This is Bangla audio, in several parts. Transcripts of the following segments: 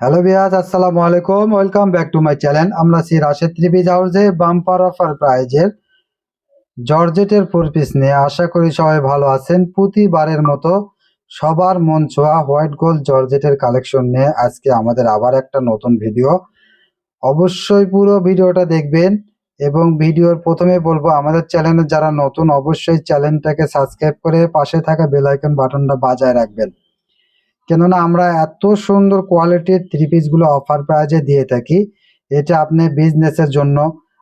হ্যালো বিয়াজ, আসসালামু আলাইকুম। Welcome back to my channel. আমরা আছি রাশেদ ত্রিপিজ হাউসে বাম্পার অফার প্রাইজের জর্জেটের ফোর পিস নিয়ে। আশা করি সবাই ভালো আছেন। প্রতিবারের মতো সবার মন ছোঁয়া হোয়াইট গোল্ড জর্জেটের কালেকশন নিয়ে আজকে আমাদের আবার একটা নতুন ভিডিও। অবশ্যই পুরো ভিডিওটা দেখবেন এবং ভিডিওর প্রথমে বলবো আমাদের চ্যানেলে যারা নতুন অবশ্যই চ্যানেলটাকে সাবস্ক্রাইব করে পাশে থাকা বেল আইকন বাটনটা বাজায় রাখবেন, কেননা আমরা এত সুন্দর কোয়ালিটির থ্রি পিসগুলো অফার প্রাইজে দিয়ে থাকি। এটা আপনি বিজনেসের জন্য,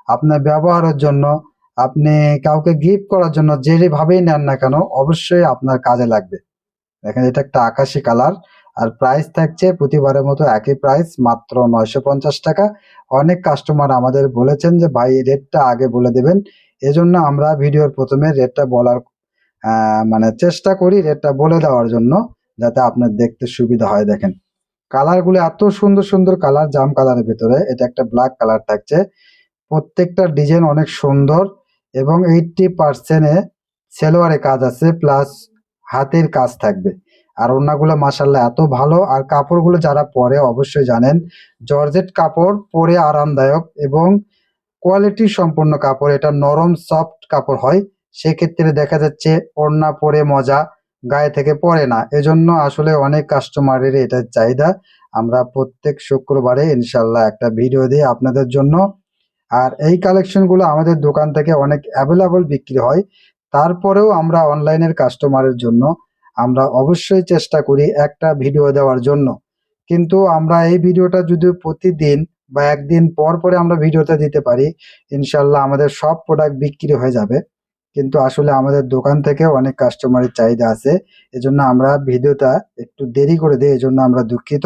আপনার ব্যবহারের জন্য, আপনি কাউকে গিফট করার জন্য যেভাবেই নেন না কেন অবশ্যই আপনার কাজে লাগবে। দেখেন, এটা একটা আকাশি কালার আর প্রাইস থাকছে প্রতিবারের মতো একই প্রাইস, মাত্র 950 টাকা। অনেক কাস্টমার আমাদের বলেছেন যে ভাই রেটটা আগে বলে দেবেন, এজন্য আমরা ভিডিওর প্রথমে রেটটা বলার মানে চেষ্টা করি, রেটটা বলে দেওয়ার জন্য, যাতে আপনার দেখতে সুবিধা হয়। দেখেন কালার গুলো এত সুন্দর সুন্দর কালার, জাম কালারের ভিতরে এটা একটা ব্ল্যাক কালার থাকছে। প্রত্যেকটা ডিজাইন অনেক সুন্দর এবং 80% সেলোয়ারে কাজ আছে, প্লাস হাতের কাজ থাকবে। আর ওড়নাগুলো মাসাল্লাহ এত ভালো, আর কাপড়গুলো যারা পরে অবশ্যই জানেন জর্জেট কাপড় পরে আরামদায়ক এবং কোয়ালিটি সম্পন্ন কাপড়। এটা নরম সফট কাপড় হয়, সেক্ষেত্রে দেখা যাচ্ছে ওড়না পরে মজা, গায়ে থেকে পড়ে না। এজন্য আসলে অনেক কাস্টমারের এটা চাহিদা। আমরা প্রত্যেক শুক্রবারে ইনশাল্লাহ একটা ভিডিও দিই আপনাদের জন্য। আর এই কালেকশনগুলো আমাদের দোকান থেকে অনেক অ্যাভেলেবল বিক্রি হয়, তারপরেও আমরা অনলাইনের কাস্টমারের জন্য আমরা অবশ্যই চেষ্টা করি একটা ভিডিও দেওয়ার জন্য। কিন্তু আমরা এই ভিডিওটা যদি প্রতিদিন বা একদিন পর পরে আমরা ভিডিওটা দিতে পারি, ইনশাল্লাহ আমাদের সব প্রোডাক্ট বিক্রি হয়ে যাবে। কিন্তু আসলে আমাদের দোকান থেকে অনেক কাস্টমারের চাহিদা আছে, এজন্য আমরা ভিডিওটা একটু দেরি করে দিই, এজন্য আমরা দুঃখিত।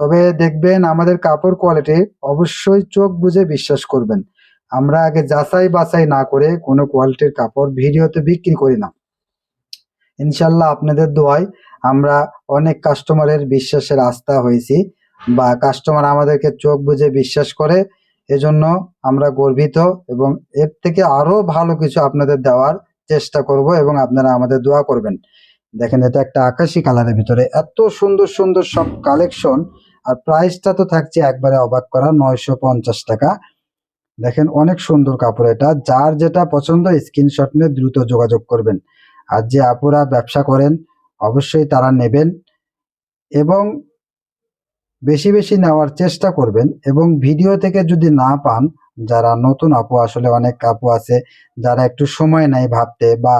তবে দেখবেন আমাদের কাপড় কোয়ালিটি অবশ্যই চোখ বুজে বিশ্বাস করবেন। আমরা আগে যাচাই বাছাই না করে কোনো কোয়ালিটির কাপড় ভিডিওতে বিক্রি করি না। ইনশাল্লাহ আপনাদের দোয়ায় আমরা অনেক কাস্টমারের বিশ্বাসের আস্থা হয়েছি, বা কাস্টমার আমাদেরকে চোখ বুজে বিশ্বাস করে। এজন্য আমরা গর্বিত এবং এর থেকে আরো ভালো কিছু আপনাদের দেওয়ার চেষ্টা করব এবং আপনারা আমাদের দোয়া করবেন। দেখেন এটা একটা আকাশি কালারের ভিতরে এত সুন্দর সুন্দর সব কালেকশন, আর প্রাইসটা তো থাকছে একবারে অবাক করা, 950 টাকা। দেখেন অনেক সুন্দর কাপড়। এটা যার যেটা পছন্দ স্ক্রিনশট নিয়ে দ্রুত যোগাযোগ করবেন। আর যে আপুরা ব্যবসা করেন অবশ্যই তারা নেবেন এবং বেশি বেশি নেওয়ার চেষ্টা করবেন। এবং ভিডিও থেকে যদি না পান, যারা নতুন আপু, আসলে অনেক আপু আছে যারা একটু সময় নেয় ভাবতে, বা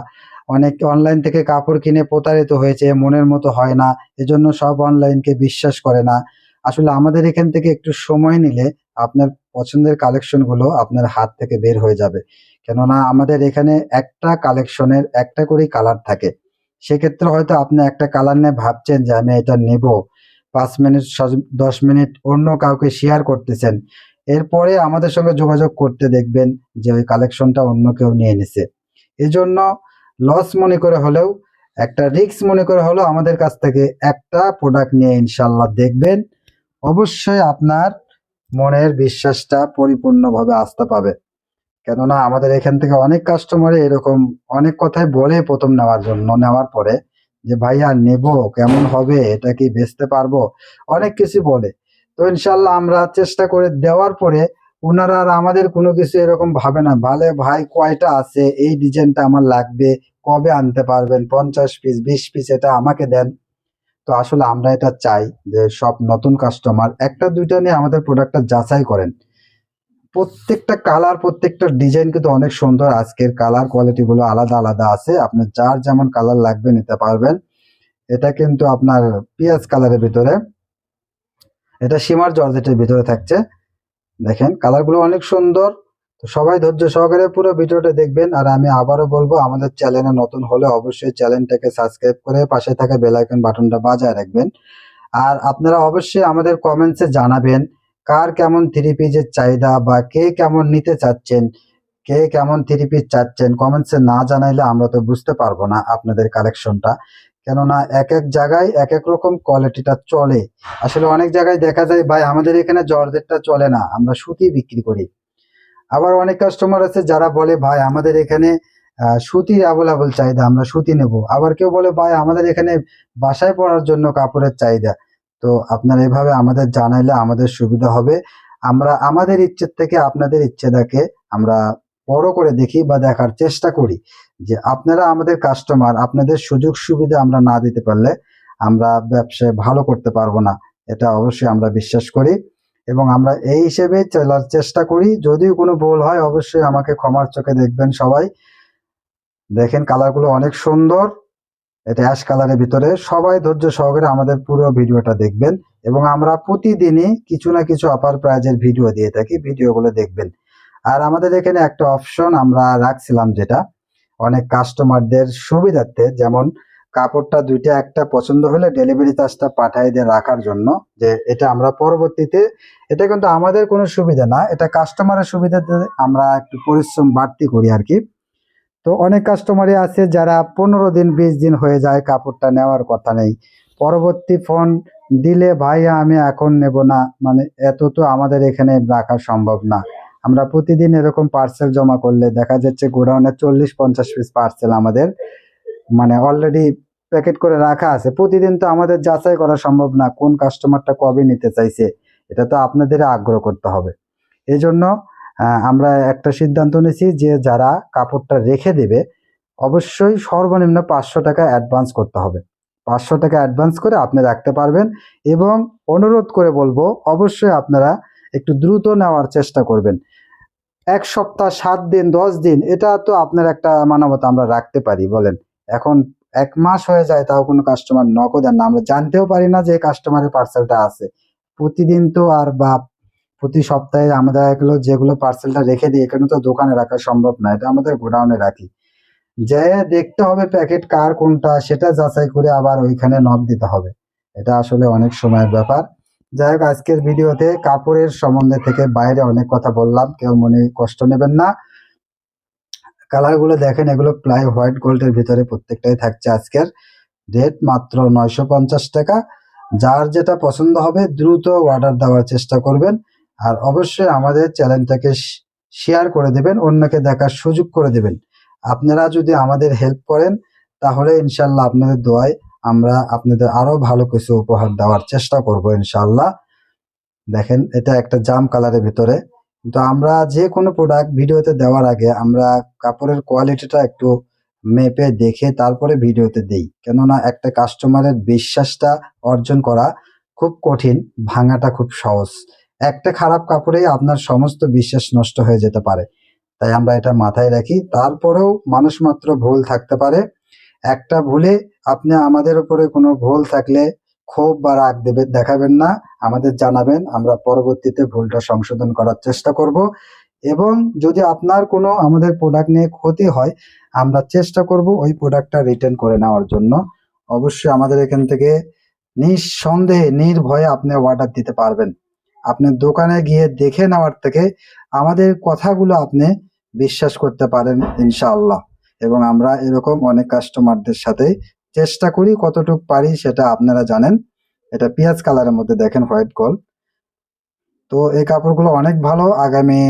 অনেক অনলাইন থেকে কাপড় কিনে প্রতারিত হয়েছে, মনের মতো হয় না, এজন্য সব অনলাইনকে বিশ্বাস করে না। আসলে আমাদের এখান থেকে একটু সময় নিলে আপনার পছন্দের কালেকশনগুলো আপনার হাত থেকে বের হয়ে যাবে। কেননা আমাদের এখানে একটা কালেকশনের একটা করেই কালার থাকে। সেক্ষেত্রে হয়তো আপনি একটা কালার নিয়ে ভাবছেন যে আমি এটা নেব, 5 মিনিট 10 মিনিট অন্য কাউকে শেয়ার করতেছেন, এরপরে আমাদের সঙ্গে যোগাযোগ করতে দেখবেন যে ওই কালেকশনটা অন্য কেউ নিয়ে নিছে। এজন্য লস মনে করে হলেও, একটা রিস্ক মনে করে হলেও আমাদের কাছ থেকে একটা প্রোডাক্ট নিয়ে ইনশাল্লাহ দেখবেন, অবশ্যই আপনার মনের বিশ্বাসটা পরিপূর্ণভাবে আস্থা পাবে। কেননা আমাদের এখান থেকে অনেক কাস্টমার এরকম অনেক কথাই বলে প্রথম নেওয়ার জন্য, নেওয়ার পরে যে ভাইয়া নেব, কেমন হবে, এটা কি বেচতে পারবো, অনেক কিছু বলে। তো ইনশাল্লাহ আমরা চেষ্টা করে দেওয়ার পরে ওনারা আর আমাদের কোনো কিছু এরকম ভাবে না, ভালে ভাই কয়টা আছে, এই ডিজাইনটা আমার লাগবে, কবে আনতে পারবেন, 50 পিস 20 পিস এটা আমাকে দেন। তো আসলে আমরা এটা চাই যে সব নতুন কাস্টমার একটা দুইটা নিয়ে আমাদের প্রোডাক্টটা যাচাই করেন। প্রত্যেকটা কালার প্রত্যেকটা ডিজাইন কিন্তু অনেক সুন্দর। আজকের কালার কোয়ালিটি গুলো আলাদা আলাদা আছে, আপনার যার যেমন কালার লাগবে নিতে পারবেন। এটা কিন্তু আপনার পিঁয়াজ কালারের ভিতরে, এটা সীমার জর্জেটের ভিতরে থাকছে। দেখেন কালার গুলো অনেক সুন্দর। তো সবাই ধৈর্য সহকারে পুরো ভিডিওটা দেখবেন। আর আমি আবারও বলবো, আমাদের চ্যানেলে নতুন হলে অবশ্যই চ্যানেলটাকে সাবস্ক্রাইব করে পাশে থাকা বেল আইকন বাটনটা বাজায় রাখবেন। আর আপনারা অবশ্যই আমাদের কমেন্টসে জানাবেন কার কেমন থ্রি পিসের চাহিদা, বা কে কেমন নিতে চাচ্ছেন, কে কেমন থ্রি পিস চাচ্ছেন। কমেন্টসে না জানাইলে আমরা তো বুঝতে পারবো না আপনাদের কালেকশনটা। কেননা এক এক জায়গায় এক এক রকম কোয়ালিটিটা চলে। আসলে অনেক জায়গায় দেখা যায় ভাই আমাদের এখানে জর্জেটটা চলে না, আমরা সুতি বিক্রি করি। আবার অনেক কাস্টমার আছে যারা বলে ভাই আমাদের এখানে সুতির অ্যাভেলেবল চাহিদা, আমরা সুতি নেব। আবার কেউ বলে ভাই আমাদের এখানে বাসায় পরার জন্য কাপড়ের চাহিদা। তো আপনারা এভাবে আমাদের জানাইলে আমাদের সুবিধা হবে। আমরা আমাদের ইচ্ছের থেকে আপনাদের ইচ্ছেটাকে আমরা বড় করে দেখি বা দেখার চেষ্টা করি যে আপনারা আমাদের কাস্টমার, আপনাদের সুযোগ সুবিধা আমরা না দিতে পারলে আমরা ব্যবসায় ভালো করতে পারবো না। এটা অবশ্যই আমরা বিশ্বাস করি এবং আমরা এই হিসেবে চলার চেষ্টা করি। যদিও কোনো ভুল হয় অবশ্যই আমাকে ক্ষমার চোখে দেখবেন সবাই। দেখেন কালারগুলো অনেক সুন্দর, এটা অ্যাশ কালারের ভিতরে। সবাই ধৈর্য সহকারে আমাদের পুরো ভিডিওটা দেখবেন এবং আমরা প্রতিদিনই কিছু না কিছু অফার প্রাইজের ভিডিও দিয়ে থাকি, ভিডিওগুলো দেখবেন। আর আমাদের এখানে একটা অপশন আমরা রাখছিলাম যেটা অনেক কাস্টমারদের সুবিধার্থে, যেমন কাপড়টা দুইটা একটা পছন্দ হলে ডেলিভারি চার্জটা পাঠিয়ে দিয়ে রাখার জন্য, যে এটা আমরা পরবর্তীতে, এটা কিন্তু আমাদের কোনো সুবিধা না, এটা কাস্টমারের সুবিধাতে আমরা একটু পরিশ্রম বাড়তি করি আর কি। তো অনেক কাস্টমারই আছে যারা 15 দিন 20 দিন হয়ে যায় কাপড়টা নেওয়ার কথা নেই, পরবর্তী ফোন দিলে ভাই আমি এখন নেব না, মানে এত তো আমাদের এখানে রাখা সম্ভব না। আমরা প্রতিদিন এরকম পার্সেল জমা করলে দেখা যাচ্ছে গোডাউনে 40-50 পিস পার্সেল আমাদের মানে অলরেডি প্যাকেট করে রাখা আছে। প্রতিদিন তো আমাদের যাচাই করা সম্ভব না কোন কাস্টমারটা কবে নিতে চাইছে, এটা তো আপনাদের আগ্রহ করতে হবে। এই জন্য আমরা একটা সিদ্ধান্ত নিয়েছি যে যারা কাপড়টা রেখে দেবে অবশ্যই সর্বনিম্ন 500 টাকা অ্যাডভান্স করতে হবে। 500 টাকা অ্যাডভান্স করে আপনি রাখতে পারবেন এবং অনুরোধ করে বলবো অবশ্যই আপনারা একটু দ্রুত নেওয়ার চেষ্টা করবেন। 1 সপ্তাহ, 7 দিন, 10 দিন, এটা তো আপনার একটা মানবতা আমরা রাখতে পারি বলেন। এখন 1 মাস হয়ে যায় তাও কোনো কাস্টমার নকও দেন না, আমরা জানতেও পারি না যে কাস্টমারের পার্সেলটা আছে। প্রতিদিন তো আর বা প্রতি সপ্তাহে আমরা এগুলো যেগুলো পার্সেলটা রেখে দিই এখানে তো দোকানে রাখা সম্ভব না, এটা আমাদের গোডাউনে রাখি। যে দেখতে হবে প্যাকেট কার কোনটা সেটা যাচাই করে আবার ওইখানে নক দিতে হবে, এটা আসলে অনেক সময়ের ব্যাপার। যাই হোক, আজকের ভিডিওতে কাপড়ের সম্বন্ধে থেকে বাইরে অনেক কথা বললাম, কেউ মনে কষ্ট নেবেন না। কালারগুলো দেখেন, এগুলো প্লাই হোয়াইট গোল্ডের ভিতরে প্রত্যেকটাই থাকছে। আজকের রেট মাত্র 950 টাকা। যার যেটা পছন্দ হবে দ্রুত অর্ডার দেওয়ার চেষ্টা করবেন আর অবশ্যই আমাদের চ্যানেলটাকে শেয়ার করে দেবেন, অন্যকে দেখার সুযোগ করে দেবেন। আপনারা যদি আমাদের হেল্প করেন তাহলে ইনশাল্লাহ আপনাদের দোয়ায় আমরা আপনাদের আরো ভালো কিছু উপহার দেওয়ার চেষ্টা করব ইনশাল্লাহ। দেখেন এটা একটা জাম কালারের ভিতরে, কিন্তু আমরা যে কোনো প্রোডাক্ট ভিডিওতে দেওয়ার আগে আমরা কাপড়ের কোয়ালিটিটা একটু মেপে দেখে তারপরে ভিডিওতে দেই, কেননা একটা কাস্টমারের বিশ্বাসটা অর্জন করা খুব কঠিন, ভাঙাটা খুব সহজ। একটা খারাপ কাপড়েই আপনার সমস্ত বিশ্বাস নষ্ট হয়ে যেতে পারে, তাই আমরা এটা মাথায় রাখি। তারপরেও মানুষ মাত্র ভুল থাকতে পারে, একটা ভুলে আপনি আমাদের উপরে কোনো ভুল থাকলে ক্ষোভ বা রাগ দেখাবেন না, আমাদের জানাবেন, আমরা পরবর্তীতে ভুলটা সংশোধন করার চেষ্টা করব। এবং যদি আপনার কোনো আমাদের প্রোডাক্ট নিয়ে ক্ষতি হয় আমরা চেষ্টা করব ওই প্রোডাক্টটা রিটার্ন করে নেওয়ার জন্য। অবশ্যই আমাদের এখান থেকে নিঃসন্দেহে নির্ভয়ে আপনি অর্ডার দিতে পারবেন। আপনি দোকানে গিয়ে দেখে নেওয়ার থেকে আমাদের কথাগুলো আপনি বিশ্বাস করতে পারেন ইনশাআল্লাহ। এবং আমরা এরকম অনেক কাস্টমারদের সাথে চেষ্টা করি, কতটুকু পারি সেটা আপনারা জানেন। এটা পেঁয়াজ কালারের মধ্যে দেখেন হোয়াইট গোল্ড। তো এই কাপড়গুলো অনেক ভালো, আগামী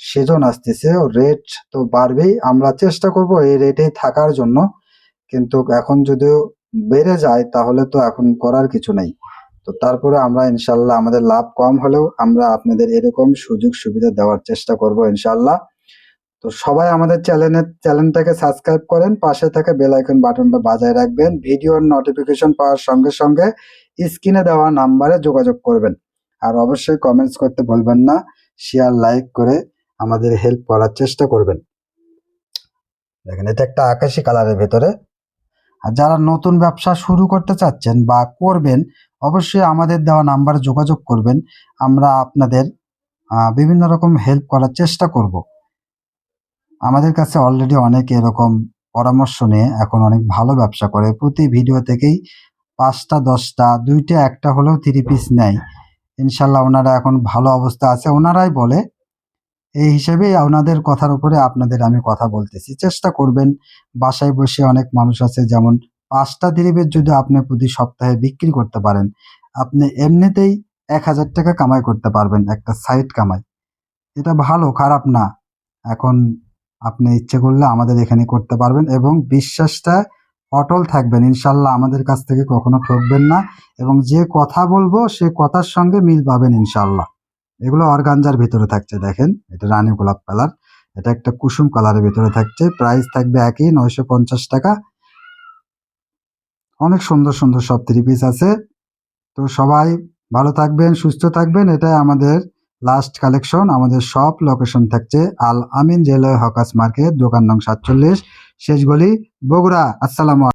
সিজন আসতেছে, রেট তো বাড়বেই, আমরা চেষ্টা করব এই রেটেই থাকার জন্য। কিন্তু এখন যদিও বেড়ে যায় তাহলে তো এখন করার কিছু নেই। তো তারপরে আমরা ইনশাল্লাহ আমাদের লাভ কম হলেও আমরা আপনাদের এরকম সুযোগ সুবিধা দেওয়ার চেষ্টা করব ইনশাল্লাহ। তো সবাই আমাদের চ্যানেলটাকে সাবস্ক্রাইব করেন, পাশে থাকা বেল আইকন বাটনটা বাজায় রাখবেন, ভিডিওর নোটিফিকেশন পাওয়ার সঙ্গে সঙ্গে স্ক্রিনে দেওয়া নাম্বারে যোগাযোগ করবেন। আর অবশ্যই কমেন্টস করতে ভুলবেন না, শেয়ার লাইক করে আমাদের হেল্প করার চেষ্টা করবেন। দেখেন এটা একটা আকাশি কালারের ভেতরে। আর যারা নতুন ব্যবসা শুরু করতে চাচ্ছেন বা করবেন অবশ্যই আমাদের দেওয়া নাম্বারে যোগাযোগ করবেন, আমরা আপনাদের বিভিন্ন রকম হেল্প করার চেষ্টা করব। আমাদের কাছে অলরেডি অনেকে এরকম পরামর্শ নিয়ে এখন অনেক ভালো ব্যবসা করে, প্রতি ভিডিও থেকেই 5টা 10টা 2টা 1টা হলেও 3 পিস নেয়। ইনশাল্লাহ ওনারা এখন ভালো অবস্থা আছে, ওনারাই বলে। এই হিসেবেই ওনাদের কথার উপরে আপনাদের আমি কথা বলতেছি। চেষ্টা করবেন, বাসায় বসে অনেক মানুষ আছে, যেমন 5টা 3 পিস যদি আপনি প্রতি সপ্তাহে বিক্রি করতে পারেন আপনি এমনিতেই 1000 টাকা কামাই করতে পারবেন, একটা সাইড কামাই। এটা ভালো, খারাপ না। এখন আপনি ইচ্ছে করলে আমাদের এখানে করতে পারবেন এবং বিশ্বাসটা অটল থাকবেন ইনশাল্লাহ, আমাদের কাছ থেকে কখনো ঠকবেন না এবং যে কথা বলবো সে কথার সঙ্গে মিল পাবেন ইনশাল্লাহ। এগুলো অর্গানজার ভিতরে থাকছে, দেখেন এটা রানী গোলাপ কালার, এটা একটা কুসুম কালারের ভিতরে থাকছে। প্রাইস থাকবে একই 950 টাকা। অনেক সুন্দর সুন্দর সব থ্রি পিস আছে। তো সবাই ভালো থাকবেন, সুস্থ থাকবেন। এটাই আমাদের লাস্ট কালেকশন। আমাদের সব লোকেশন থাকছে আল আমিন রেলওয়ে হকার্স মার্কেট, দোকান নং 47, শেষ গলি, বগুড়া। আসসালামু